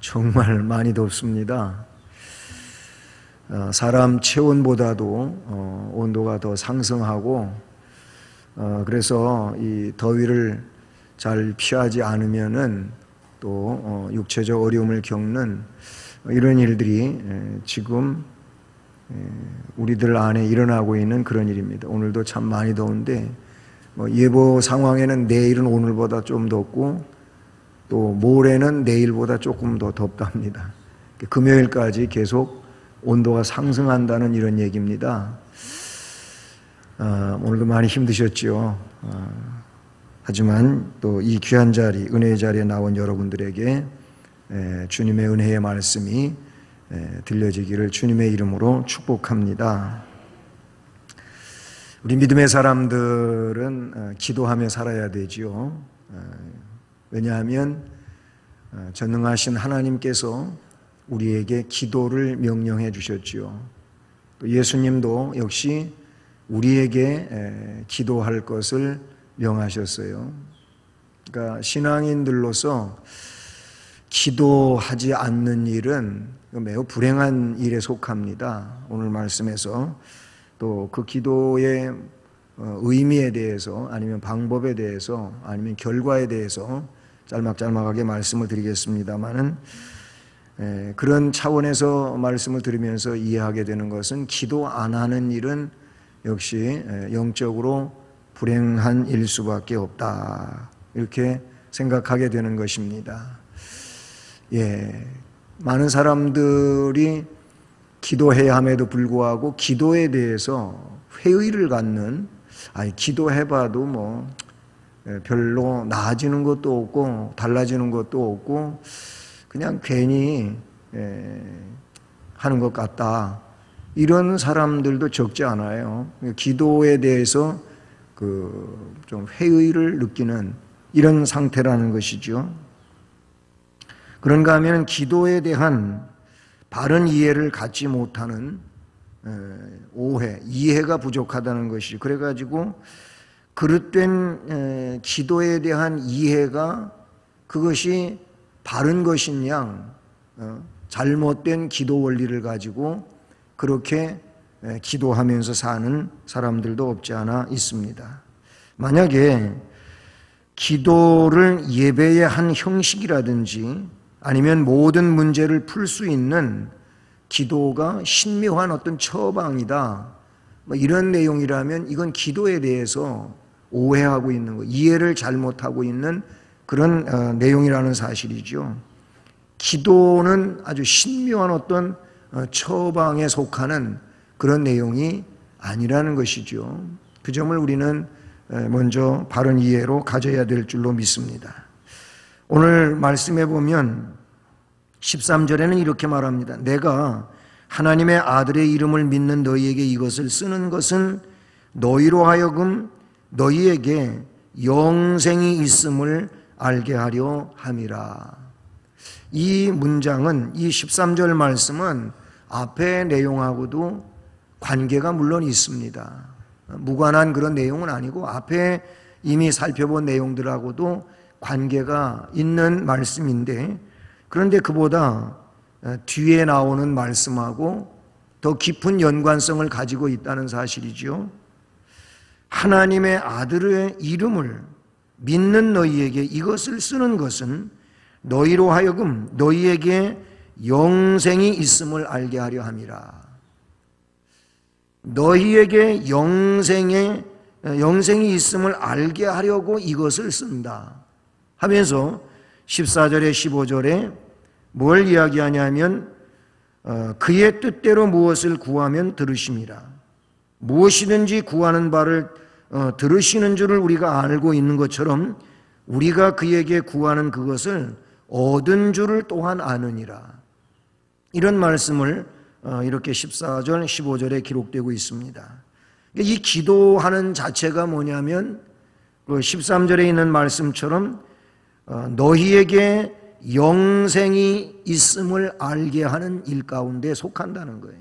정말 많이 덥습니다. 사람 체온보다도 온도가 더 상승하고 그래서 이 더위를 잘 피하지 않으면은 또 육체적 어려움을 겪는 이런 일들이 지금 우리들 안에 일어나고 있는 그런 일입니다. 오늘도 참 많이 더운데 예보 상황에는 내일은 오늘보다 좀 덥고 또 모레는 내일보다 조금 더 덥답니다. 금요일까지 계속 온도가 상승한다는 이런 얘기입니다. 오늘도 많이 힘드셨죠. 하지만 또 이 귀한 자리, 은혜의 자리에 나온 여러분들에게 주님의 은혜의 말씀이 들려지기를 주님의 이름으로 축복합니다. 우리 믿음의 사람들은 기도하며 살아야 되지요. 왜냐하면 전능하신 하나님께서 우리에게 기도를 명령해 주셨지요. 또 예수님도 역시 우리에게 기도할 것을 명하셨어요. 그러니까 신앙인들로서 기도하지 않는 일은 매우 불행한 일에 속합니다. 오늘 말씀에서 또 그 기도의 의미에 대해서 아니면 방법에 대해서 아니면 결과에 대해서 짤막짤막하게 말씀을 드리겠습니다마는 그런 차원에서 말씀을 들으면서 이해하게 되는 것은 기도 안 하는 일은 역시 영적으로 불행한 일 수밖에 없다, 이렇게 생각하게 되는 것입니다. 많은 사람들이 기도해야 함에도 불구하고 기도에 대해서 회의를 갖는, 기도해봐도 별로 나아지는 것도 없고 달라지는 것도 없고 그냥 괜히 하는 것 같다, 이런 사람들도 적지 않아요. 기도에 대해서 좀 회의를 느끼는 이런 상태라는 것이죠. 그런가 하면 기도에 대한 바른 이해를 갖지 못하는 오해, 이해가 부족하다는 것이, 그래가지고 그릇된 기도에 대한 이해가 그것이 바른 것인 양 잘못된 기도 원리를 가지고 그렇게 기도하면서 사는 사람들도 없지 않아 있습니다. 만약에 기도를 예배의 한 형식이라든지 아니면 모든 문제를 풀 수 있는 기도가 신묘한 어떤 처방이다, 이런 내용이라면 이건 기도에 대해서 오해하고 있는 거, 이해를 잘못하고 있는 그런 내용이라는 사실이죠. 기도는 아주 신묘한 어떤 처방에 속하는 그런 내용이 아니라는 것이죠. 그 점을 우리는 먼저 바른 이해로 가져야 될 줄로 믿습니다. 오늘 말씀해 보면 13절에는 이렇게 말합니다. 내가 하나님의 아들의 이름을 믿는 너희에게 이것을 쓰는 것은 너희로 하여금 너희에게 영생이 있음을 알게 하려 함이라. 이 문장은, 이 13절 말씀은 앞의 내용하고도 관계가 물론 있습니다. 무관한 그런 내용은 아니고 앞에 이미 살펴본 내용들하고도 관계가 있는 말씀인데, 그런데 그보다 뒤에 나오는 말씀하고 더 깊은 연관성을 가지고 있다는 사실이죠. 하나님의 아들의 이름을 믿는 너희에게 이것을 쓰는 것은 너희로 하여금 너희에게 영생이 있음을 알게 하려 함이라. 너희에게 영생이 있음을 알게 하려고 이것을 쓴다 하면서 14절에 15절에 뭘 이야기하냐면 그의 뜻대로 무엇을 구하면 들으심이라. 무엇이든지 구하는 바를 들으시는 줄을 우리가 알고 있는 것처럼 우리가 그에게 구하는 그것을 얻은 줄을 또한 아느니라. 이런 말씀을 이렇게 14절, 15절에 기록되고 있습니다. 이 기도하는 자체가 뭐냐면 그 13절에 있는 말씀처럼 너희에게 영생이 있음을 알게 하는 일 가운데 속한다는 거예요.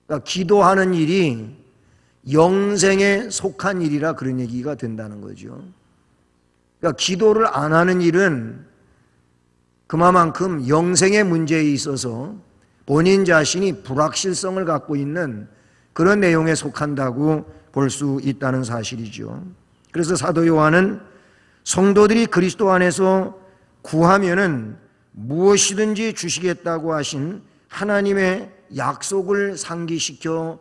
그러니까 기도하는 일이 영생에 속한 일이라 그런 얘기가 된다는 거죠. 그러니까 기도를 안 하는 일은 그만큼 영생의 문제에 있어서 본인 자신이 불확실성을 갖고 있는 그런 내용에 속한다고 볼 수 있다는 사실이죠. 그래서 사도 요한은 성도들이 그리스도 안에서 구하면은 무엇이든지 주시겠다고 하신 하나님의 약속을 상기시켜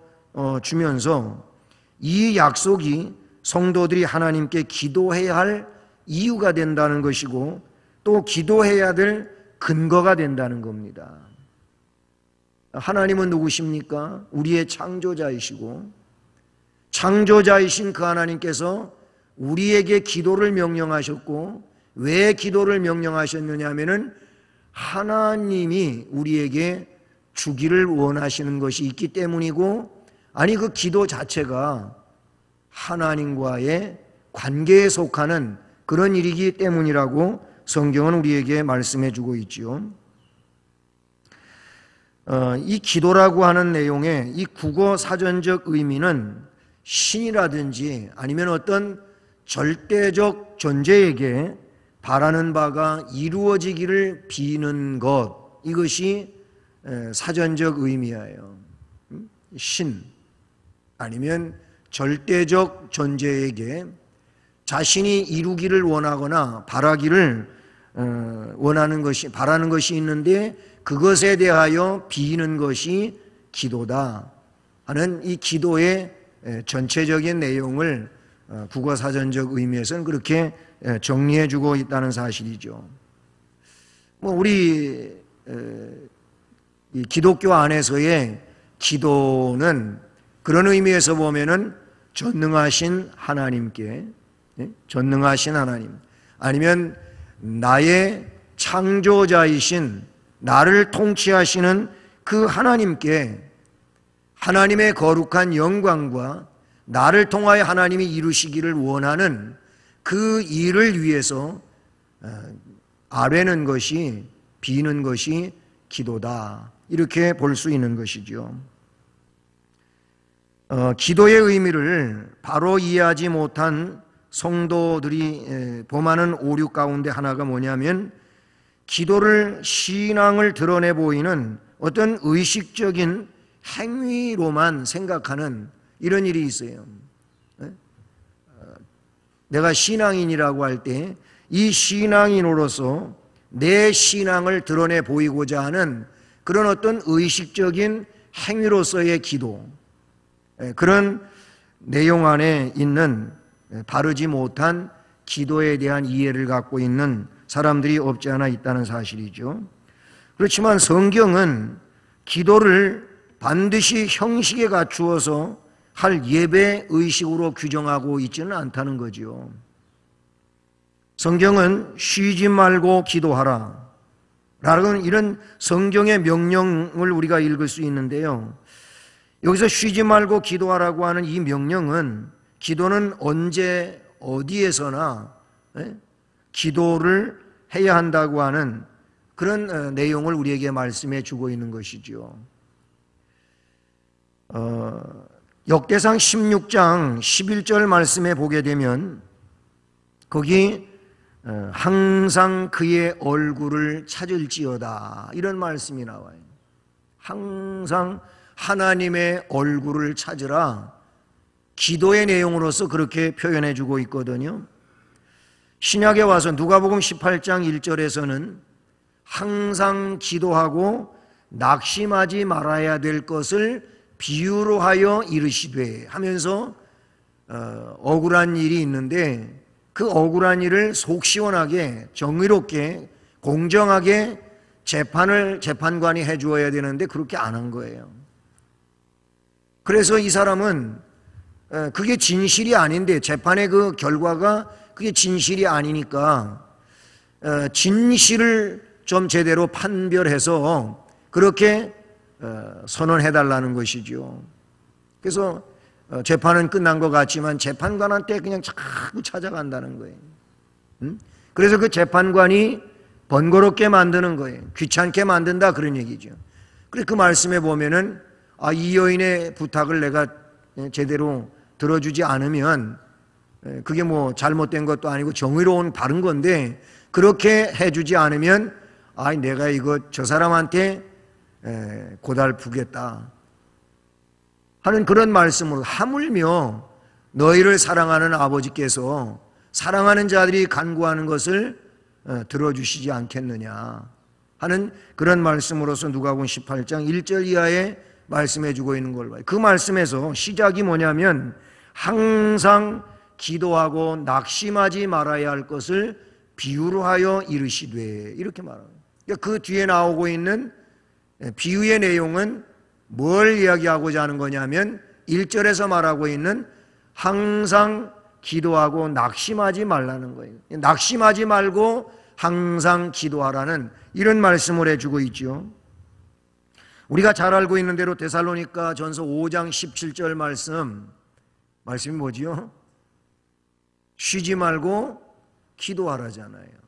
주면서 이 약속이 성도들이 하나님께 기도해야 할 이유가 된다는 것이고 또 기도해야 될 근거가 된다는 겁니다. 하나님은 누구십니까? 우리의 창조자이시고 창조자이신 그 하나님께서 우리에게 기도를 명령하셨고 왜 기도를 명령하셨느냐 하면은 하나님이 우리에게 주기를 원하시는 것이 있기 때문이고, 아니 그 기도 자체가 하나님과의 관계에 속하는 그런 일이기 때문이라고 성경은 우리에게 말씀해 주고 있죠. 이 기도라고 하는 내용의 이 국어 사전적 의미는 신이라든지 아니면 어떤 절대적 존재에게 바라는 바가 이루어지기를 비는 것, 이것이 사전적 의미예요. 신 아니면 절대적 존재에게 자신이 이루기를 원하거나 바라기를 원하는 것이, 바라는 것이 있는데 그것에 대하여 비는 것이 기도다 하는 이 기도의 전체적인 내용을 국어사전적 의미에서는 그렇게 정리해 주고 있다는 사실이죠. 우리 이 기독교 안에서의 기도는 그런 의미에서 보면은 전능하신 하나님께, 전능하신 하나님, 아니면 나의 창조자이신 나를 통치하시는 그 하나님께 하나님의 거룩한 영광과 나를 통하여 하나님이 이루시기를 원하는 그 일을 위해서 아뢰는 것이, 비는 것이 기도다, 이렇게 볼 수 있는 것이죠. 기도의 의미를 바로 이해하지 못한 성도들이 범하는 오류 가운데 하나가 뭐냐면 기도를 신앙을 드러내 보이는 어떤 의식적인 행위로만 생각하는 이런 일이 있어요. 내가 신앙인이라고 할 때 이 신앙인으로서 내 신앙을 드러내 보이고자 하는 그런 어떤 의식적인 행위로서의 기도, 그런 내용 안에 있는 바르지 못한 기도에 대한 이해를 갖고 있는 사람들이 없지 않아 있다는 사실이죠. 그렇지만 성경은 기도를 반드시 형식에 갖추어서 할 예배 의식으로 규정하고 있지는 않다는 거죠. 성경은 쉬지 말고 기도하라 라는 이런 성경의 명령을 우리가 읽을 수 있는데요, 여기서 쉬지 말고 기도하라고 하는 이 명령은 기도는 언제 어디에서나 기도를 해야 한다고 하는 그런 내용을 우리에게 말씀해 주고 있는 것이죠. 역대상 16장 11절 말씀에 보게 되면 거기 항상 그의 얼굴을 찾을지어다 이런 말씀이 나와요. 항상 하나님의 얼굴을 찾으라, 기도의 내용으로서 그렇게 표현해 주고 있거든요. 신약에 와서 누가복음 18장 1절에서는 항상 기도하고 낙심하지 말아야 될 것을 비유로 하여 이르시되 하면서 억울한 일이 있는데 그 억울한 일을 속 시원하게 정의롭게 공정하게 재판관이 해주어야 되는데 그렇게 안 한 거예요. 그래서 이 사람은 그게 진실이 아닌데, 재판의 그 결과가 그게 진실이 아니니까 진실을 좀 제대로 판별해서 그렇게 선언해달라는 것이죠. 그래서 재판은 끝난 것 같지만 재판관한테 그냥 자꾸 찾아간다는 거예요. 그래서 그 재판관이 번거롭게 만드는 거예요. 귀찮게 만든다, 그런 얘기죠. 그래서 그 말씀에 보면은 이 여인의 부탁을 내가 제대로 들어주지 않으면 그게 뭐 잘못된 것도 아니고 정의로운 바른 건데 그렇게 해주지 않으면 아이 내가 이거 저 사람한테 고달프겠다 하는 그런 말씀으로, 하물며 너희를 사랑하는 아버지께서 사랑하는 자들이 간구하는 것을 들어주시지 않겠느냐 하는 그런 말씀으로서 누가복음 18장 1절 이하에 말씀해 주고 있는 걸 봐요. 그 말씀에서 시작이 뭐냐면 항상 기도하고 낙심하지 말아야 할 것을 비유로 하여 이르시되, 이렇게 말합니다. 그러니까 그 뒤에 나오고 있는 비유의 내용은 뭘 이야기하고자 하는 거냐면 1절에서 말하고 있는 항상 기도하고 낙심하지 말라는 거예요. 낙심하지 말고 항상 기도하라는 이런 말씀을 해주고 있죠. 우리가 잘 알고 있는 대로 데살로니가 전서 5장 17절 말씀이 뭐지요? 쉬지 말고 기도하라잖아요.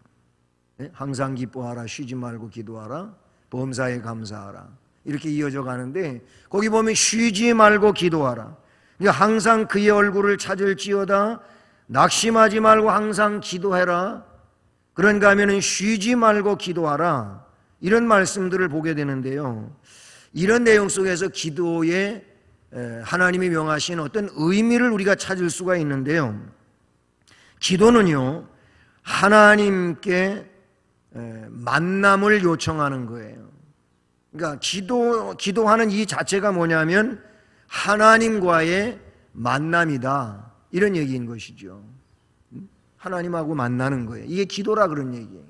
항상 기뻐하라, 쉬지 말고 기도하라, 범사에 감사하라, 이렇게 이어져 가는데 거기 보면 쉬지 말고 기도하라, 그러니까 항상 그의 얼굴을 찾을지어다, 낙심하지 말고 항상 기도해라, 그런가 하면은 쉬지 말고 기도하라, 이런 말씀들을 보게 되는데요. 이런 내용 속에서 기도에 하나님이 명하신 어떤 의미를 우리가 찾을 수가 있는데요. 기도는요, 하나님께 만남을 요청하는 거예요. 그러니까 기도하는 이 자체가 뭐냐면 하나님과의 만남이다, 이런 얘기인 것이죠. 하나님하고 만나는 거예요. 이게 기도라 그런 얘기예요.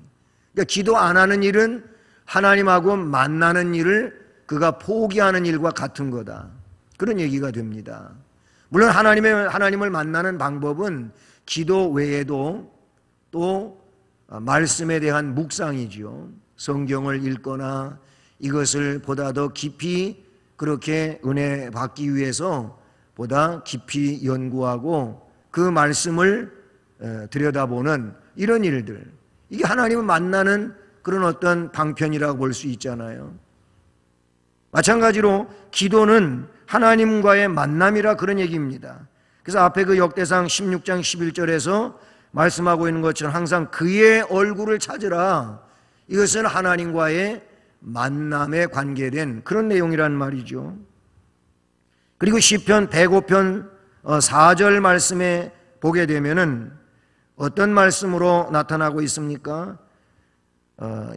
그러니까 기도 안 하는 일은 하나님하고 만나는 일을 그가 포기하는 일과 같은 거다, 그런 얘기가 됩니다. 물론 하나님을 만나는 방법은 기도 외에도 또 말씀에 대한 묵상이지요. 성경을 읽거나 이것을 보다 더 깊이 그렇게 은혜 받기 위해서 보다 깊이 연구하고 그 말씀을 들여다보는 이런 일들, 이게 하나님을 만나는 그런 어떤 방편이라고 볼 수 있잖아요. 마찬가지로 기도는 하나님과의 만남이라 그런 얘기입니다. 그래서 앞에 그 역대상 16장 11절에서 말씀하고 있는 것처럼 항상 그의 얼굴을 찾으라, 이것은 하나님과의 만남에 관계된 그런 내용이란 말이죠. 그리고 시편 105편 4절 말씀에 보게 되면은 어떤 말씀으로 나타나고 있습니까?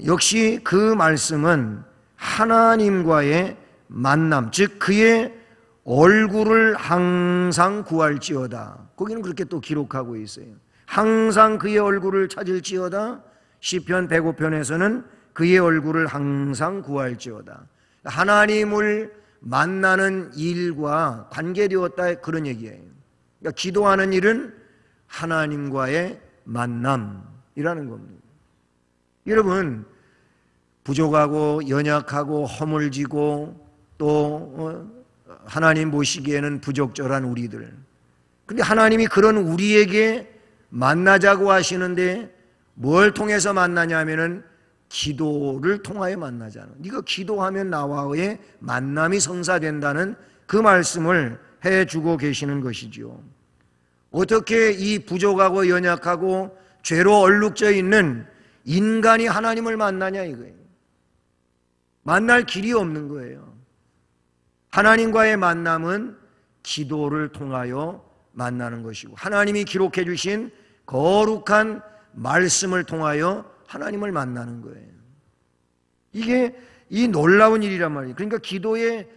역시 그 말씀은 하나님과의 만남, 즉 그의 얼굴을 항상 구할지어다, 거기는 그렇게 또 기록하고 있어요. 항상 그의 얼굴을 찾을지어다, 시편 105편에서는 그의 얼굴을 항상 구할지어다, 하나님을 만나는 일과 관계되었다, 그런 얘기예요. 그러니까 기도하는 일은 하나님과의 만남이라는 겁니다. 여러분, 부족하고 연약하고 허물지고 또 하나님 보시기에는 부적절한 우리들, 근데 하나님이 그런 우리에게 만나자고 하시는데 뭘 통해서 만나냐면은 기도를 통하여 만나자는, 네가 기도하면 나와의 만남이 성사된다는 그 말씀을 해주고 계시는 것이지요. 어떻게 이 부족하고 연약하고 죄로 얼룩져 있는 인간이 하나님을 만나냐 이거예요. 만날 길이 없는 거예요. 하나님과의 만남은 기도를 통하여 만나는 것이고, 하나님이 기록해 주신 거룩한 말씀을 통하여 하나님을 만나는 거예요. 이게 이 놀라운 일이란 말이에요. 그러니까 기도의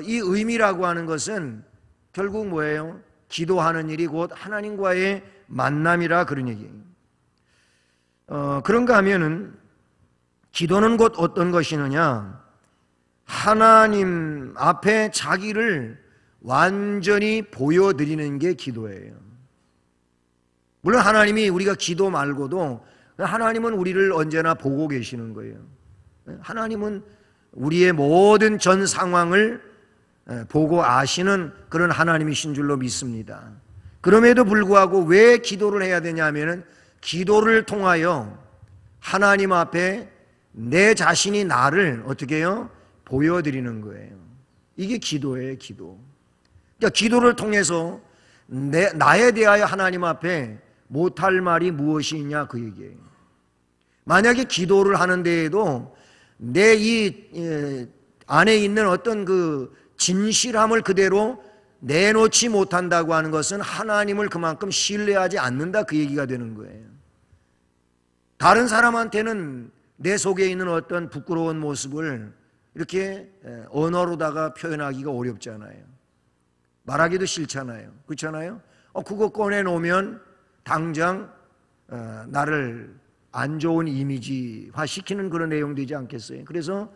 이 의미라고 하는 것은 결국 뭐예요? 기도하는 일이 곧 하나님과의 만남이라 그런 얘기예요. 그런가 하면은 기도는 곧 어떤 것이느냐? 하나님 앞에 자기를 완전히 보여드리는 게 기도예요. 물론 하나님이 우리가 기도 말고도 하나님은 우리를 언제나 보고 계시는 거예요. 하나님은 우리의 모든 전 상황을 보고 아시는 그런 하나님이신 줄로 믿습니다. 그럼에도 불구하고 왜 기도를 해야 되냐 하면은 기도를 통하여 하나님 앞에 내 자신이 나를 어떻게 해요? 보여드리는 거예요. 이게 기도예요, 기도. 그러니까 기도를 통해서 나에 대하여 하나님 앞에 못할 말이 무엇이 있냐 그 얘기예요. 만약에 기도를 하는 데에도 내 이 안에 있는 어떤 그 진실함을 그대로 내놓지 못한다고 하는 것은 하나님을 그만큼 신뢰하지 않는다, 그 얘기가 되는 거예요. 다른 사람한테는 내 속에 있는 어떤 부끄러운 모습을 이렇게 언어로다가 표현하기가 어렵잖아요. 말하기도 싫잖아요. 그렇잖아요? 그거 꺼내놓으면 당장 나를 안 좋은 이미지화 시키는 그런 내용 되지 않겠어요? 그래서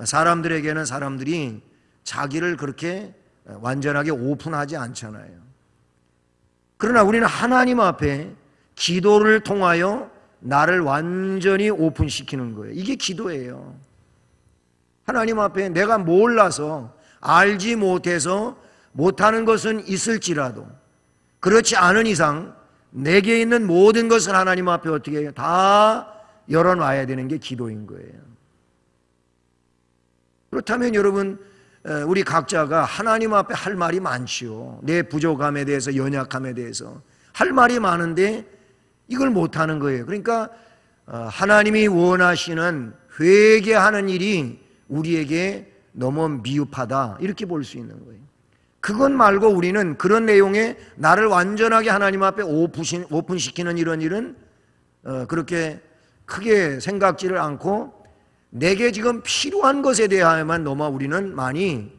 사람들에게는 사람들이 자기를 그렇게 완전하게 오픈하지 않잖아요. 그러나 우리는 하나님 앞에 기도를 통하여 나를 완전히 오픈시키는 거예요. 이게 기도예요. 하나님 앞에 내가 몰라서 알지 못해서 못하는 것은 있을지라도 그렇지 않은 이상 내게 있는 모든 것을 하나님 앞에 어떻게 해요? 다 열어놔야 되는 게 기도인 거예요. 그렇다면 여러분, 우리 각자가 하나님 앞에 할 말이 많지요. 내 부족함에 대해서, 연약함에 대해서 할 말이 많은데 이걸 못하는 거예요. 그러니까 하나님이 원하시는 회개하는 일이 우리에게 너무 미흡하다, 이렇게 볼 수 있는 거예요. 그것 말고 우리는 그런 내용에 나를 완전하게 하나님 앞에 오픈시키는 이런 일은 그렇게 크게 생각지를 않고 내게 지금 필요한 것에 대하여만 너무 우리는 많이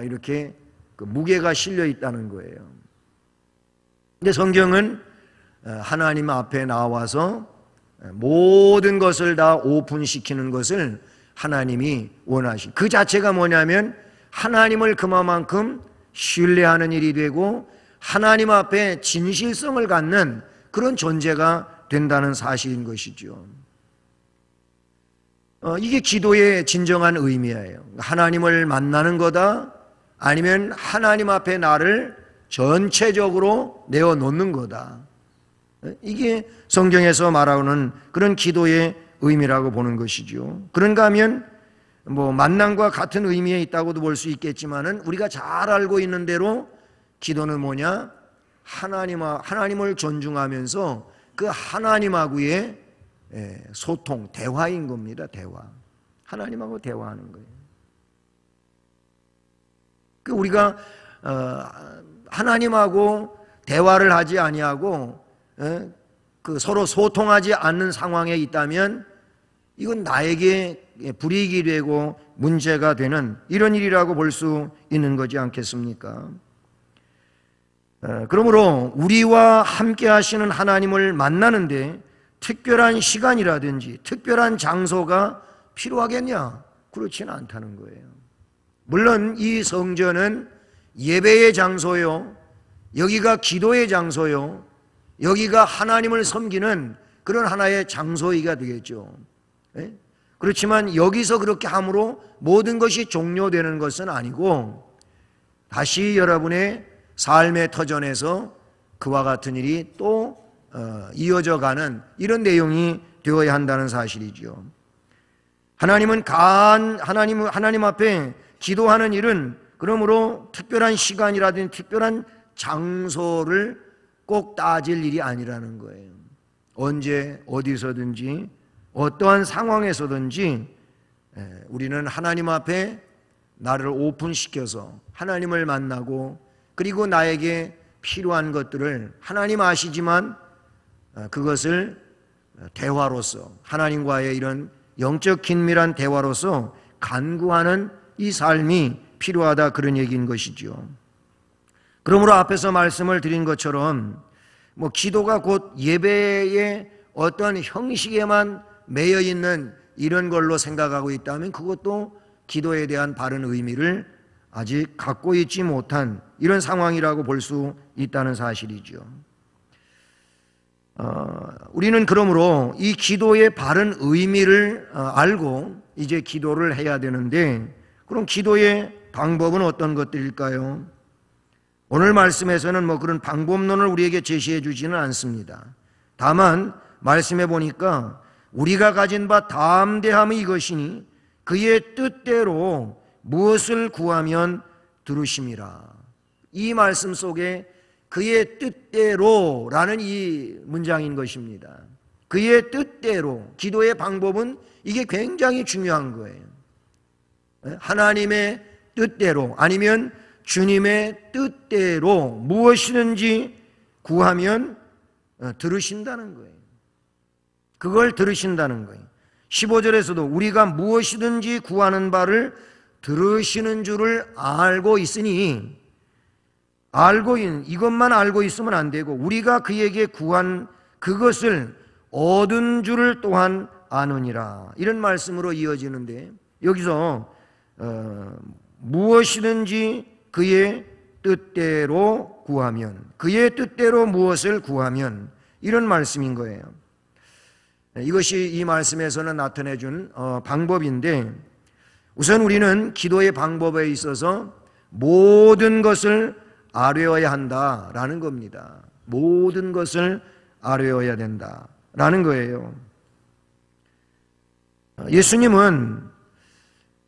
이렇게 그 무게가 실려 있다는 거예요. 근데 성경은 하나님 앞에 나와서 모든 것을 다 오픈시키는 것을 하나님이 원하시. 그 자체가 뭐냐면 하나님을 그만큼 신뢰하는 일이 되고 하나님 앞에 진실성을 갖는 그런 존재가 된다는 사실인 것이죠. 이게 기도의 진정한 의미예요. 하나님을 만나는 거다, 아니면 하나님 앞에 나를 전체적으로 내어놓는 거다. 이게 성경에서 말하는 그런 기도의 의미라고 보는 것이죠. 그런가 하면 만남과 같은 의미에 있다고도 볼 수 있겠지만은 우리가 잘 알고 있는 대로 기도는 뭐냐? 하나님을 존중하면서 그 하나님하고의 소통, 대화인 겁니다. 대화. 하나님하고 대화하는 거예요. 우리가 하나님하고 대화를 하지 아니하고 서로 소통하지 않는 상황에 있다면 이건 나에게 불이익이 되고 문제가 되는 이런 일이라고 볼 수 있는 거지 않겠습니까? 그러므로 우리와 함께 하시는 하나님을 만나는데 특별한 시간이라든지 특별한 장소가 필요하겠냐? 그렇지는 않다는 거예요. 물론 이 성전은 예배의 장소요, 여기가 기도의 장소요, 여기가 하나님을 섬기는 그런 하나의 장소이가 되겠죠. 그렇지만 여기서 그렇게 함으로 모든 것이 종료되는 것은 아니고 다시 여러분의 삶의 터전에서 그와 같은 일이 또 이어져 가는 이런 내용이 되어야 한다는 사실이죠. 하나님 앞에 기도하는 일은 그러므로 특별한 시간이라든지 특별한 장소를 꼭 따질 일이 아니라는 거예요. 언제 어디서든지 어떠한 상황에서든지 우리는 하나님 앞에 나를 오픈시켜서 하나님을 만나고 그리고 나에게 필요한 것들을 하나님 아시지만 그것을 대화로서 하나님과의 이런 영적 긴밀한 대화로서 간구하는 이 삶이 필요하다, 그런 얘기인 것이죠. 그러므로 앞에서 말씀을 드린 것처럼 기도가 곧 예배의 어떤 형식에만 매여 있는 이런 걸로 생각하고 있다면 그것도 기도에 대한 바른 의미를 아직 갖고 있지 못한 이런 상황이라고 볼 수 있다는 사실이죠. 우리는 그러므로 이 기도의 바른 의미를 알고 이제 기도를 해야 되는데, 그럼 기도의 방법은 어떤 것들일까요? 오늘 말씀에서는 그런 방법론을 우리에게 제시해 주지는 않습니다. 다만 말씀해 보니까 우리가 가진 바 담대함이 이것이니 그의 뜻대로 무엇을 구하면 들으심이라. 이 말씀 속에 그의 뜻대로라는 이 문장인 것입니다. 그의 뜻대로. 기도의 방법은 이게 굉장히 중요한 거예요. 하나님의 뜻대로 아니면 주님의 뜻대로 무엇이든지 구하면 들으신다는 거예요. 그걸 들으신다는 거예요. 15절에서도 우리가 무엇이든지 구하는 바를 들으시는 줄을 알고 있으니, 이것만 알고 있으면 안 되고 우리가 그에게 구한 그것을 얻은 줄을 또한 아느니라. 이런 말씀으로 이어지는데, 여기서 무엇이든지 그의 뜻대로 구하면, 그의 뜻대로 무엇을 구하면, 이런 말씀인 거예요. 이것이 이 말씀에서는 나타내 준 방법인데, 우선 우리는 기도의 방법에 있어서 모든 것을 아뢰어야 한다라는 겁니다. 모든 것을 아뢰어야 된다라는 거예요. 예수님은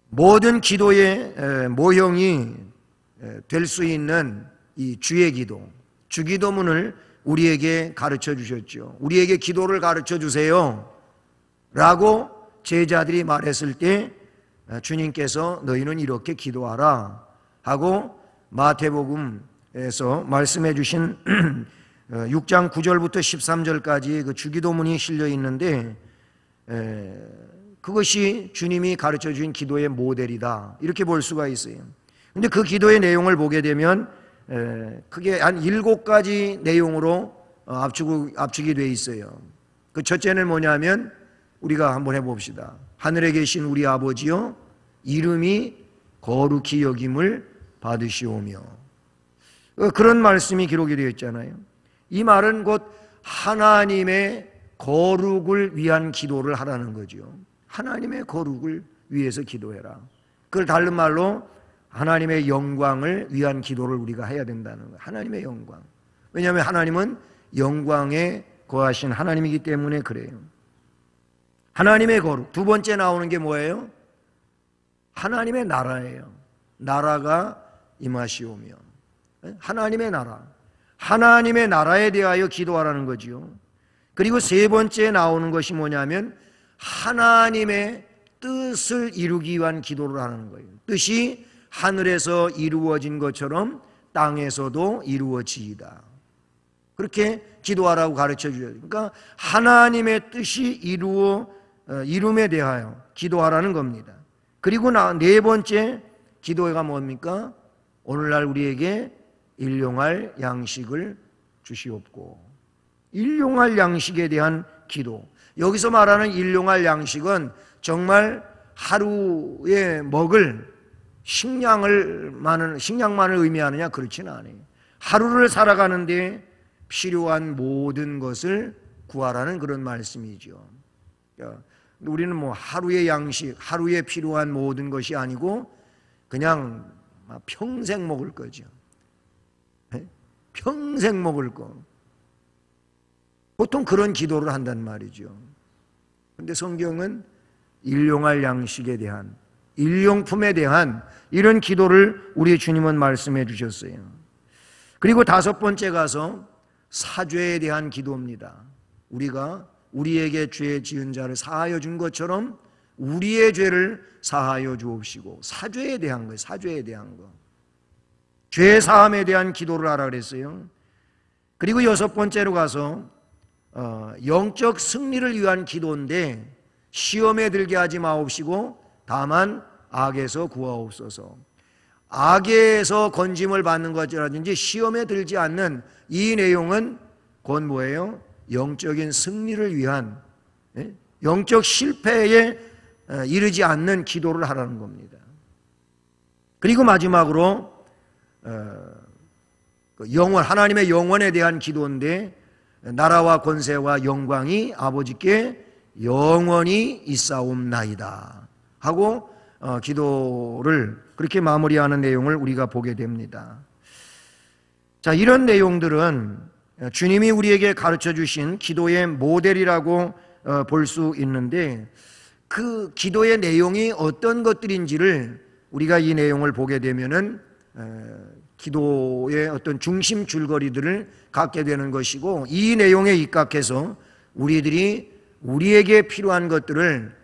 모든 기도의 모형이 될 수 있는 이 주의 기도, 주기도문을 우리에게 가르쳐 주셨죠. 우리에게 기도를 가르쳐 주세요 라고 제자들이 말했을 때 주님께서 너희는 이렇게 기도하라 하고 마태복음에서 말씀해 주신 6장 9절부터 13절까지 그 주기도문이 실려 있는데, 그것이 주님이 가르쳐 주신 기도의 모델이다, 이렇게 볼 수가 있어요. 근데 그 기도의 내용을 보게 되면 크게 한 7가지 내용으로 압축이 되어 있어요. 그 첫째는 뭐냐면, 우리가 한번 해봅시다. 하늘에 계신 우리 아버지여, 이름이 거룩히 여김을 받으시오며. 그런 말씀이 기록이 되어 있잖아요. 이 말은 곧 하나님의 거룩을 위한 기도를 하라는 거죠. 하나님의 거룩을 위해서 기도해라. 그걸 다른 말로 하나님의 영광을 위한 기도를 우리가 해야 된다는 거예요. 하나님의 영광. 왜냐하면 하나님은 영광에 거하신 하나님이기 때문에 그래요. 하나님의 거룩. 두 번째 나오는 게 뭐예요? 하나님의 나라예요. 나라가 임하시오며. 하나님의 나라. 하나님의 나라에 대하여 기도하라는 거지요. 그리고 세 번째 나오는 것이 뭐냐면 하나님의 뜻을 이루기 위한 기도를 하는 거예요. 뜻이 하늘에서 이루어진 것처럼 땅에서도 이루어지이다. 그렇게 기도하라고 가르쳐 주셔요. 그러니까 하나님의 뜻이 이룸에 대하여 기도하라는 겁니다. 그리고 네 번째 기도가 뭡니까? 오늘날 우리에게 일용할 양식을 주시옵고. 일용할 양식에 대한 기도. 여기서 말하는 일용할 양식은 정말 하루에 먹을 식량만을 의미하느냐? 그렇지는 않아요. 하루를 살아가는데 필요한 모든 것을 구하라는 그런 말씀이죠. 우리는 뭐 하루의 양식, 하루에 필요한 모든 것이 아니고 그냥 평생 먹을 거죠. 평생 먹을 거. 보통 그런 기도를 한단 말이죠. 그런데 성경은 일용할 양식에 대한, 일용품에 대한 이런 기도를 우리 주님은 말씀해 주셨어요. 그리고 다섯 번째 가서 사죄에 대한 기도입니다. 우리가 우리에게 죄 지은 자를 사하여 준 것처럼 우리의 죄를 사하여 주옵시고. 사죄에 대한 거예요. 사죄에 대한 거. 죄 사함에 대한 기도를 하라 그랬어요. 그리고 여섯 번째로 가서 영적 승리를 위한 기도인데, 시험에 들게 하지 마옵시고 다만 악에서 구하옵소서. 악에서 건짐을 받는 것이라든지 시험에 들지 않는 이 내용은 곧 뭐예요? 영적인 승리를 위한, 영적 실패에 이르지 않는 기도를 하라는 겁니다. 그리고 마지막으로 하나님의 영원에 대한 기도인데, 나라와 권세와 영광이 아버지께 영원히 있사옵나이다 하고 기도를 그렇게 마무리하는 내용을 우리가 보게 됩니다. 자, 이런 내용들은 주님이 우리에게 가르쳐 주신 기도의 모델이라고 볼 수 있는데, 그 기도의 내용이 어떤 것들인지를 우리가 이 내용을 보게 되면은 기도의 어떤 중심 줄거리들을 갖게 되는 것이고, 이 내용에 입각해서 우리들이 우리에게 필요한 것들을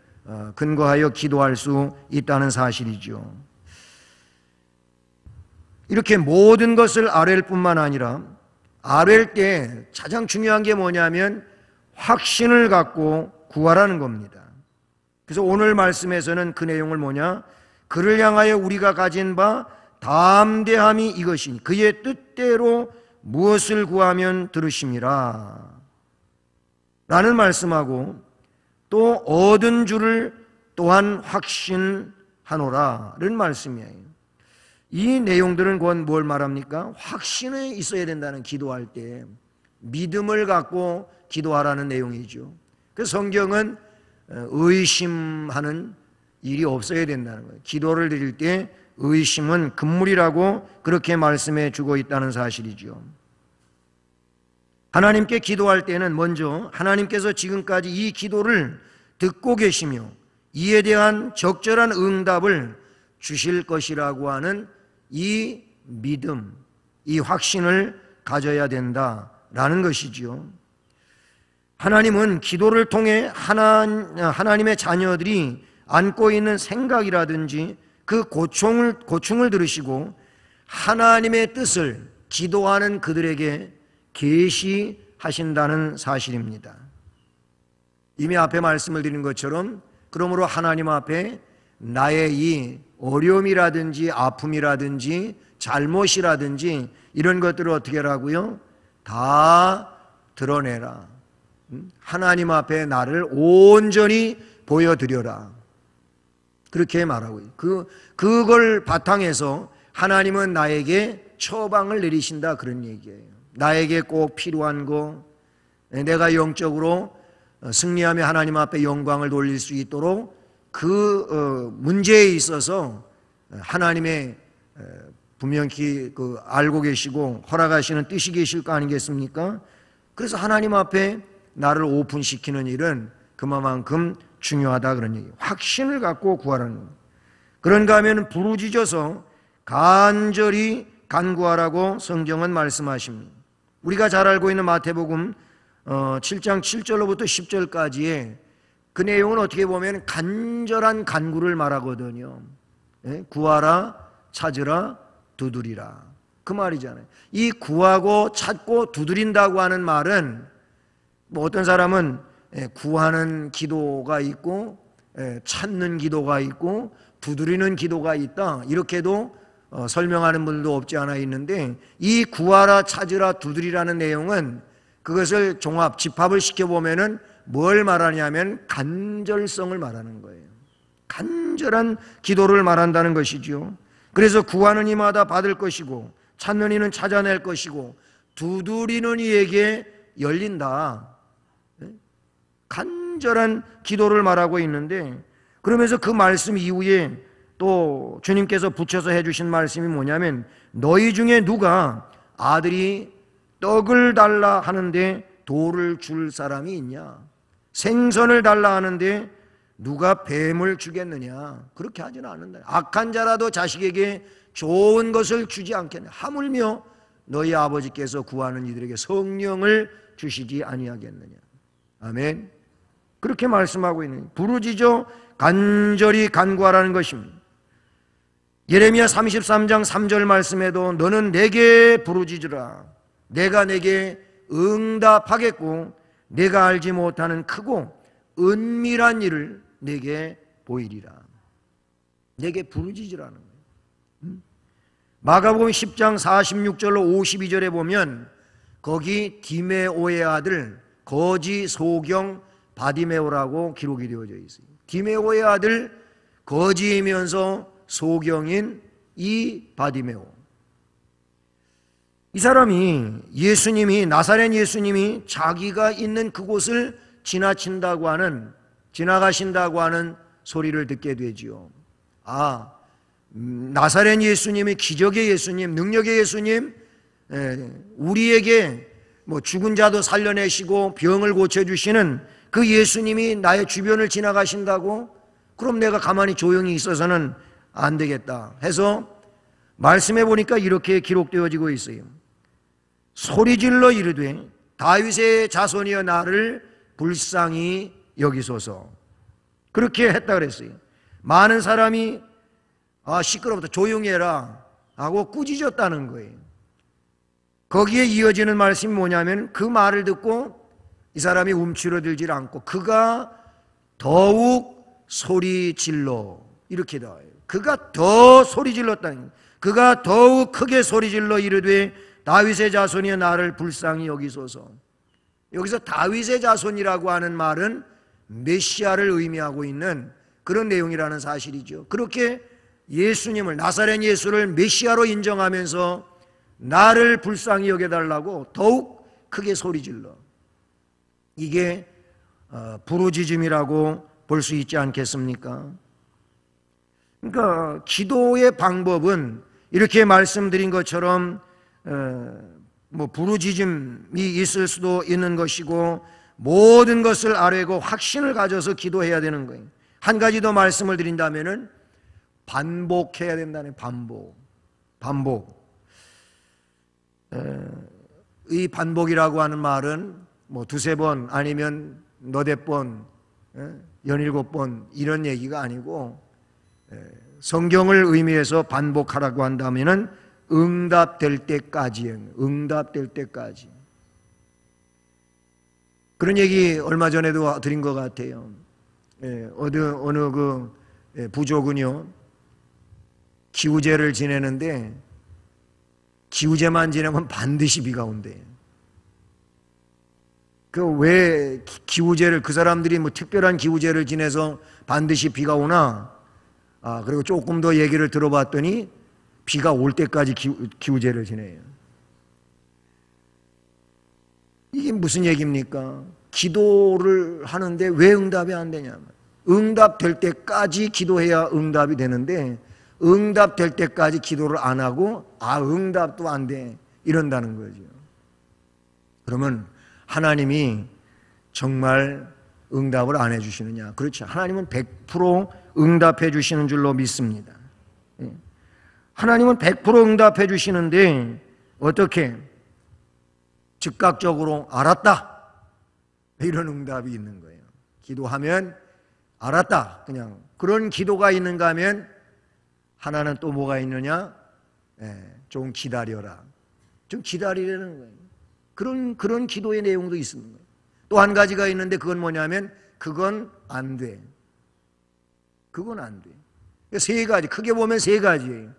근거하여 기도할 수 있다는 사실이죠. 이렇게 모든 것을 아뢰일 뿐만 아니라 아뢰일 때 가장 중요한 게 뭐냐면 확신을 갖고 구하라는 겁니다. 그래서 오늘 말씀에서는 그 내용을 뭐냐? 그를 향하여 우리가 가진 바 담대함이 이것이니 그의 뜻대로 무엇을 구하면 들으심이라 라는 말씀하고 또 얻은 줄을 또한 확신하노라는 말씀이에요. 이 내용들은 곧 뭘 말합니까? 확신이 있어야 된다는, 기도할 때 믿음을 갖고 기도하라는 내용이죠. 그래서 성경은 의심하는 일이 없어야 된다는 거예요. 기도를 드릴 때 의심은 금물이라고 그렇게 말씀해 주고 있다는 사실이죠. 하나님께 기도할 때는 먼저 하나님께서 지금까지 이 기도를 듣고 계시며 이에 대한 적절한 응답을 주실 것이라고 하는 이 믿음, 이 확신을 가져야 된다라는 것이죠. 하나님은 기도를 통해 하나님의 자녀들이 안고 있는 생각이라든지 그 고충을 들으시고 하나님의 뜻을 기도하는 그들에게 계시하신다는 사실입니다. 이미 앞에 말씀을 드린 것처럼 그러므로 하나님 앞에 나의 이 어려움이라든지 아픔이라든지 잘못이라든지 이런 것들을 어떻게 하라고요? 다 드러내라. 하나님 앞에 나를 온전히 보여드려라. 그렇게 말하고 그걸 바탕에서 하나님은 나에게 처방을 내리신다, 그런 얘기예요. 나에게 꼭 필요한 거, 내가 영적으로 승리하며 하나님 앞에 영광을 돌릴 수 있도록 그 문제에 있어서 하나님의 분명히 알고 계시고 허락하시는 뜻이 계실 거 아니겠습니까? 그래서 하나님 앞에 나를 오픈시키는 일은 그만큼 중요하다, 그런 얘기예요. 확신을 갖고 구하라는 거예요. 그런가 하면 부르짖어서 간절히 간구하라고 성경은 말씀하십니다. 우리가 잘 알고 있는 마태복음 7장 7절로부터 10절까지의 그 내용은 어떻게 보면 간절한 간구를 말하거든요. 구하라, 찾으라, 두드리라, 그 말이잖아요. 이 구하고 찾고 두드린다고 하는 말은 뭐 어떤 사람은 구하는 기도가 있고 찾는 기도가 있고 두드리는 기도가 있다, 이렇게도 설명하는 분들도 없지 않아 있는데, 이 구하라, 찾으라, 두드리라는 내용은 그것을 집합을 시켜보면은 뭘 말하냐면 간절성을 말하는 거예요. 간절한 기도를 말한다는 것이죠. 그래서 구하는 이마다 받을 것이고 찾는 이는 찾아낼 것이고 두드리는 이에게 열린다. 간절한 기도를 말하고 있는데, 그러면서 그 말씀 이후에 또 주님께서 붙여서 해주신 말씀이 뭐냐면 너희 중에 누가 아들이 떡을 달라 하는데 돌을 줄 사람이 있냐? 생선을 달라 하는데 누가 뱀을 주겠느냐? 그렇게 하지는 않는다. 악한 자라도 자식에게 좋은 것을 주지 않겠냐? 하물며 너희 아버지께서 구하는 이들에게 성령을 주시지 아니하겠느냐? 아멘. 그렇게 말씀하고 있는, 부르짖어 간절히 간구하라는 것입니다. 예레미야 33장 3절 말씀에도 너는 내게 부르짖으라, 내가 내게 응답하겠고 내가 알지 못하는 크고 은밀한 일을 내게 보이리라. 내게 부르짖으라는 거예요. 마가복음 10장 46절로 52절에 보면 거기 디메오의 아들 거지 소경 바디메오라고 기록이 되어져 있어요. 디메오의 아들 거지이면서 소경인 이 바디메오, 이 사람이 나사렛 예수님이 자기가 있는 그곳을 지나가신다고 하는 소리를 듣게 되지요. 나사렛 예수님이 기적의 예수님, 능력의 예수님, 우리에게 죽은 자도 살려내시고 병을 고쳐주시는 그 예수님이 나의 주변을 지나가신다고? 그럼 내가 가만히 조용히 있어서는 안 되겠다 해서 말씀해 보니까 이렇게 기록되어지고 있어요. 소리질러 이르되 다윗의 자손이여 나를 불쌍히 여기소서. 그렇게 했다 그랬어요. 많은 사람이 시끄럽다, 조용히 해라 하고 꾸짖었다는 거예요. 거기에 이어지는 말씀이 뭐냐면 그 말을 듣고 이 사람이 움츠러들질 않고 그가 더욱 소리 질러, 이렇게 나와요. 그가 더 소리 질렀다는 거예요. 그가 더욱 크게 소리 질러 이르되 다윗의 자손이여 나를 불쌍히 여기소서. 여기서 다윗의 자손이라고 하는 말은 메시아를 의미하고 있는 그런 내용이라는 사실이죠. 그렇게 예수님을, 나사렛 예수를 메시아로 인정하면서 나를 불쌍히 여겨달라고 더욱 크게 소리질러. 이게 부르짖음이라고 볼 수 있지 않겠습니까? 그러니까 기도의 방법은 이렇게 말씀드린 것처럼 부르짖음이 있을 수도 있는 것이고 모든 것을 아뢰고 확신을 가져서 기도해야 되는 거예요. 한 가지 더 말씀을 드린다면은 반복해야 된다는, 반복. 이 반복이라고 하는 말은 두세 번 아니면 너댓 번, 17번 이런 얘기가 아니고 성경을 의미해서 반복하라고 한다면은 응답될 때까지, 응답될 때까지. 그런 얘기 얼마 전에도 드린 것 같아요. 어느 부족은요, 기우제를 지내는데 기우제만 지내면 반드시 비가 온대요. 왜 기우제를, 그 사람들이 특별한 기우제를 지내서 반드시 비가 오나? 그리고 조금 더 얘기를 들어봤더니 비가 올 때까지 기우제를 지내요. 이게 무슨 얘기입니까? 기도를 하는데 왜 응답이 안 되냐? 응답될 때까지 기도해야 응답이 되는데 응답될 때까지 기도를 안 하고 응답도 안 돼, 이런다는 거죠. 그러면 하나님이 정말 응답을 안 해주시느냐? 그렇죠. 하나님은 100% 응답해 주시는 줄로 믿습니다. 하나님은 100% 응답해 주시는데 어떻게? 즉각적으로 알았다, 이런 응답이 있는 거예요. 기도하면 알았다, 그냥 그런 기도가 있는가 하면 하나는 또 뭐가 있느냐? 좀 기다려라, 좀 기다리라는 거예요. 그런 기도의 내용도 있는 거예요. 또 한 가지가 있는데 그건 뭐냐면 그건 안 돼. 그건 안 돼. 세 가지, 크게 보면 세 가지예요.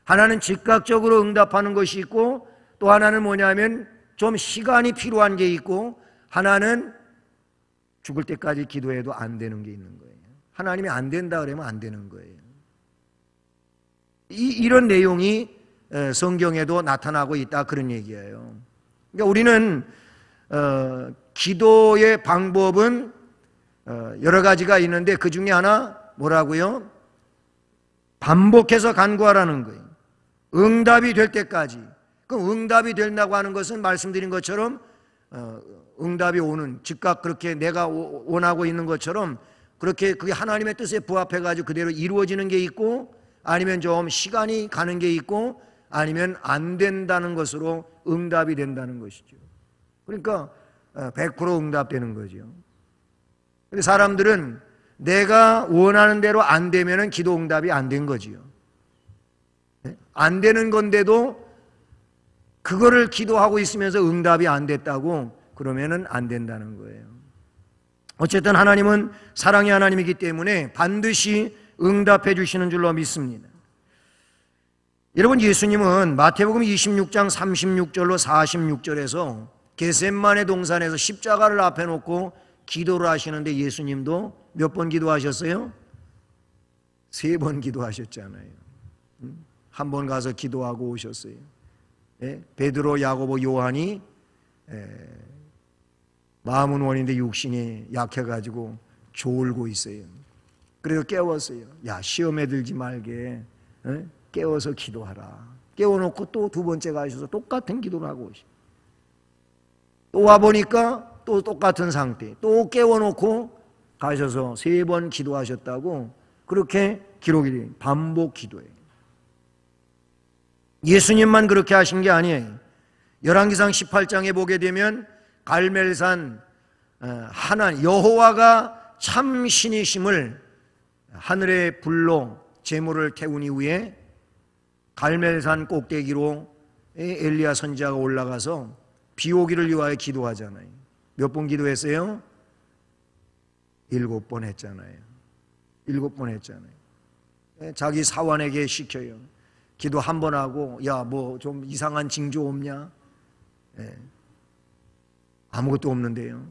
하나는 즉각적으로 응답하는 것이 있고, 또 하나는 뭐냐면 좀 시간이 필요한 게 있고, 하나는 죽을 때까지 기도해도 안 되는 게 있는 거예요. 하나님이 안 된다 그러면 안 되는 거예요. 이런 내용이 성경에도 나타나고 있다, 그런 얘기예요. 그러니까 우리는 기도의 방법은 여러 가지가 있는데 그 중에 하나 뭐라고요? 반복해서 간구하라는 거예요. 응답이 될 때까지. 그럼 응답이 된다고 하는 것은 말씀드린 것처럼 응답이 오는, 즉각 그렇게 내가 원하고 있는 것처럼 그렇게 그게 하나님의 뜻에 부합해가지고 그대로 이루어지는 게 있고, 아니면 좀 시간이 가는 게 있고, 아니면 안 된다는 것으로 응답이 된다는 것이죠. 그러니까 100% 응답되는 거죠. 근데 사람들은 내가 원하는 대로 안 되면은 기도 응답이 안 된 거지요. 안 되는 건데도 그거를 기도하고 있으면서 응답이 안 됐다고 그러면은 안 된다는 거예요. 어쨌든 하나님은 사랑의 하나님이기 때문에 반드시 응답해 주시는 줄로 믿습니다. 여러분, 예수님은 마태복음 26장 36절로 46절에서 겟셋마네 동산에서 십자가를 앞에 놓고 기도를 하시는데 예수님도 몇 번 기도하셨어요? 3번 기도하셨잖아요. 한 번 가서 기도하고 오셨어요. 베드로, 야고보, 요한이 마음은 원인데 육신이 약해가지고 졸고 있어요. 그래서 깨웠어요. 야, 시험에 들지 말게 깨워서 기도하라. 깨워놓고 또 두 번째 가셔서 똑같은 기도를 하고 오시고, 또 와보니까 또 똑같은 상태, 또 깨워놓고 가셔서 3번 기도하셨다고 그렇게 기록이 돼요. 반복 기도예요. 예수님만 그렇게 하신 게 아니에요. 열왕기상 18장에 보게 되면 갈멜산 여호와가 참 신이심을 하늘의 불로 제물을 태운 이후에 갈멜산 꼭대기로 엘리야 선지자가 올라가서 비 오기를 위하여 기도하잖아요. 몇 번 기도했어요? 7번 했잖아요. 7번 했잖아요. 자기 사환에게 시켜요. 기도 한 번 하고, 야, 뭐 좀 이상한 징조 없냐? 아무것도 없는데요.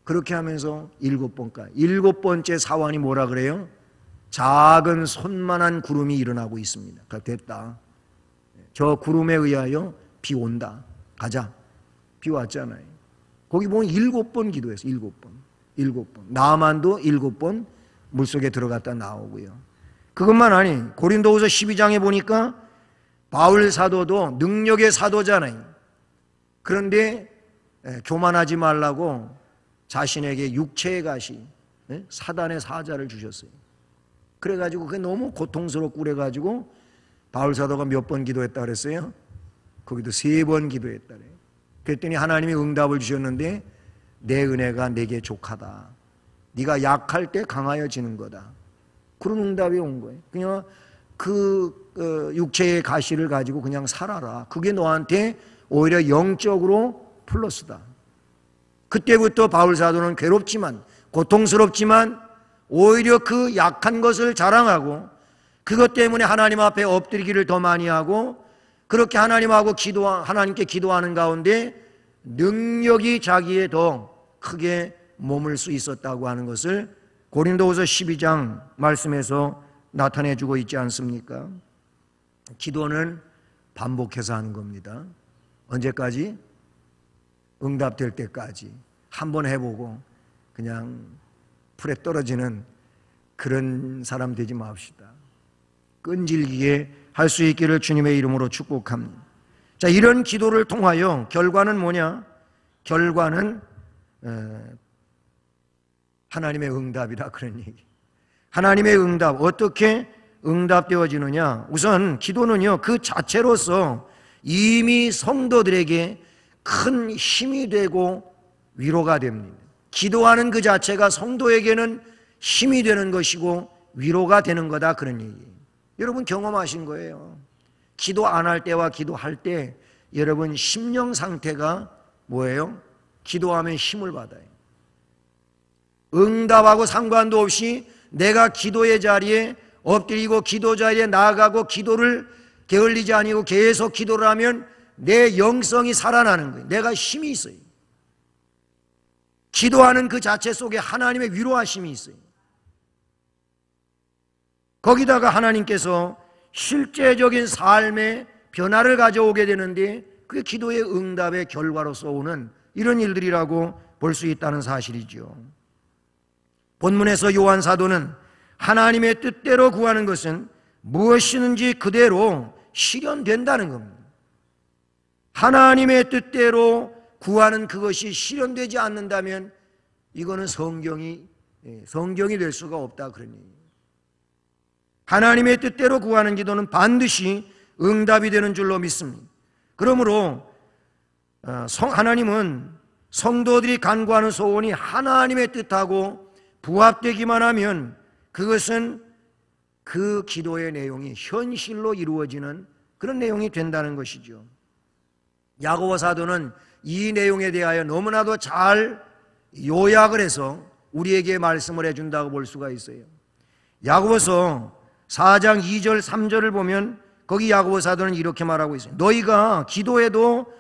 그렇게 하면서 7번까지. 7번째 사환이 뭐라 그래요? 작은 손만한 구름이 일어나고 있습니다. 됐다. 저 구름에 의하여 비 온다. 가자. 비 왔잖아요. 거기 보면 7번 기도했어요. 7번. 나만도 7번 물속에 들어갔다 나오고요. 그것만 아니, 고린도후서 12장에 보니까 바울 사도도 능력의 사도잖아요. 그런데 교만하지 말라고 자신에게 육체의 가시, 사단의 사자를 주셨어요. 그래가지고 그게 너무 고통스럽고 그래가지고 바울 사도가 몇 번 기도했다 그랬어요? 거기도 3번 기도했다 그래요. 그랬더니 하나님이 응답을 주셨는데 내 은혜가 내게 족하다. 네가 약할 때 강하여지는 거다. 그런 응답이 온 거예요. 그냥 육체의 가시를 가지고 그냥 살아라. 그게 너한테 오히려 영적으로 플러스다. 그때부터 바울 사도는 괴롭지만 고통스럽지만 오히려 그 약한 것을 자랑하고 그것 때문에 하나님 앞에 엎드리기를 더 많이 하고 그렇게 하나님께 기도하는 가운데 능력이 자기에 더 크게 머물 수 있었다고 하는 것을 고린도후서 12장 말씀에서 나타내주고 있지 않습니까? 기도는 반복해서 하는 겁니다. 언제까지? 응답될 때까지. 한번 해보고 그냥 풀에 떨어지는 그런 사람 되지 맙시다. 끈질기게 할 수 있기를 주님의 이름으로 축복합니다. 자, 이런 기도를 통하여 결과는 뭐냐? 결과는 하나님의 응답이다, 그런 얘기. 하나님의 응답, 어떻게 응답되어지느냐? 우선 기도는요, 그 자체로서 이미 성도들에게 큰 힘이 되고 위로가 됩니다. 기도하는 그 자체가 성도에게는 힘이 되는 것이고 위로가 되는 거다, 그런 얘기예요. 여러분 경험하신 거예요. 기도 안 할 때와 기도할 때 여러분 심령 상태가 뭐예요? 기도하면 힘을 받아요. 응답하고 상관도 없이 내가 기도의 자리에 엎드리고 기도 자리에 나아가고 기도를 게을리지 아니고 계속 기도를 하면 내 영성이 살아나는 거예요. 내가 힘이 있어요. 기도하는 그 자체 속에 하나님의 위로하심이 있어요. 거기다가 하나님께서 실제적인 삶의 변화를 가져오게 되는데 그게 기도의 응답의 결과로서 오는 이런 일들이라고 볼 수 있다는 사실이죠. 본문에서 요한 사도는 하나님의 뜻대로 구하는 것은 무엇이든지 그대로 실현된다는 겁니다. 하나님의 뜻대로 구하는 그것이 실현되지 않는다면 이거는 성경이 될 수가 없다, 그런 얘기예요. 하나님의 뜻대로 구하는 기도는 반드시 응답이 되는 줄로 믿습니다. 그러므로 하나님은 성도들이 간구하는 소원이 하나님의 뜻하고 부합되기만 하면 그것은 그 기도의 내용이 현실로 이루어지는 그런 내용이 된다는 것이죠. 야고보 사도는 이 내용에 대하여 너무나도 잘 요약을 해서 우리에게 말씀을 해준다고 볼 수가 있어요. 야고보서 4장 2절 3절을 보면 거기 야고보 사도는 이렇게 말하고 있어요. 너희가 기도해도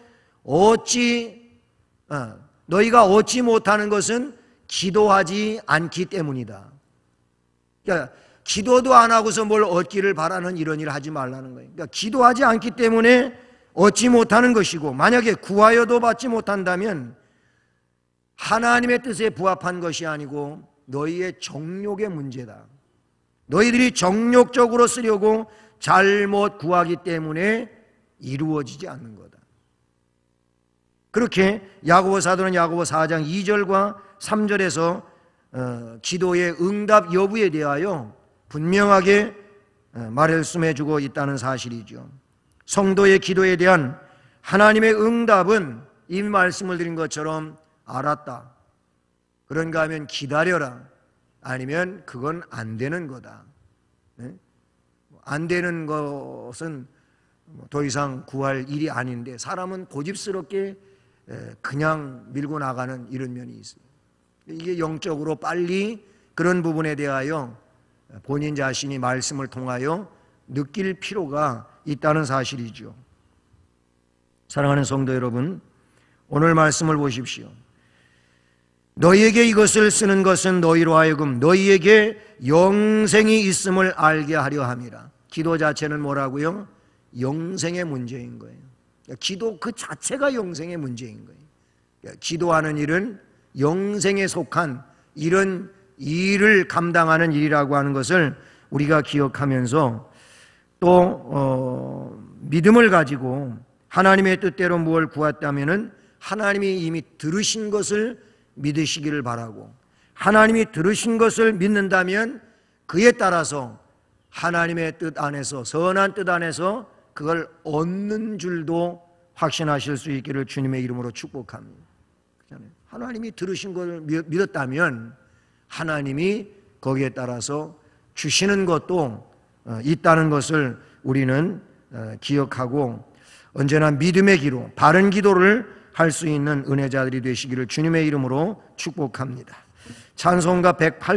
너희가 얻지 못하는 것은 기도하지 않기 때문이다. 그러니까 기도도 안 하고서 뭘 얻기를 바라는 이런 일을 하지 말라는 거예요. 그러니까 기도하지 않기 때문에 얻지 못하는 것이고, 만약에 구하여도 받지 못한다면 하나님의 뜻에 부합한 것이 아니고 너희의 정욕의 문제다. 너희들이 정욕적으로 쓰려고 잘못 구하기 때문에 이루어지지 않는 거다. 그렇게 야고보 사도는 야고보 4장 2절과 3절에서 기도의 응답 여부에 대하여 분명하게 말씀해주고 있다는 사실이죠. 성도의 기도에 대한 하나님의 응답은 이미 말씀을 드린 것처럼 알았다, 그런가 하면 기다려라. 아니면 그건 안 되는 거다. 안 되는 것은 더 이상 구할 일이 아닌데 사람은 고집스럽게 그냥 밀고 나가는 이런 면이 있어요. 이게 영적으로 빨리 그런 부분에 대하여 본인 자신이 말씀을 통하여 느낄 필요가 있다는 사실이죠. 사랑하는 성도 여러분, 오늘 말씀을 보십시오. 너희에게 이것을 쓰는 것은 너희로 하여금 너희에게 영생이 있음을 알게 하려 함이라. 기도 자체는 뭐라고요? 영생의 문제인 거예요. 기도 그 자체가 영생의 문제인 거예요. 기도하는 일은 영생에 속한 이런 일을 감당하는 일이라고 하는 것을 우리가 기억하면서 또 믿음을 가지고 하나님의 뜻대로 무엇을 구했다면은 하나님이 이미 들으신 것을 믿으시기를 바라고, 하나님이 들으신 것을 믿는다면 그에 따라서 하나님의 뜻 안에서, 선한 뜻 안에서 그걸 얻는 줄도 확신하실 수 있기를 주님의 이름으로 축복합니다. 하나님이 들으신 것을 믿었다면 하나님이 거기에 따라서 주시는 것도 있다는 것을 우리는 기억하고 언제나 믿음의 기도, 바른 기도를 할 수 있는 은혜자들이 되시기를 주님의 이름으로 축복합니다. 찬송가 108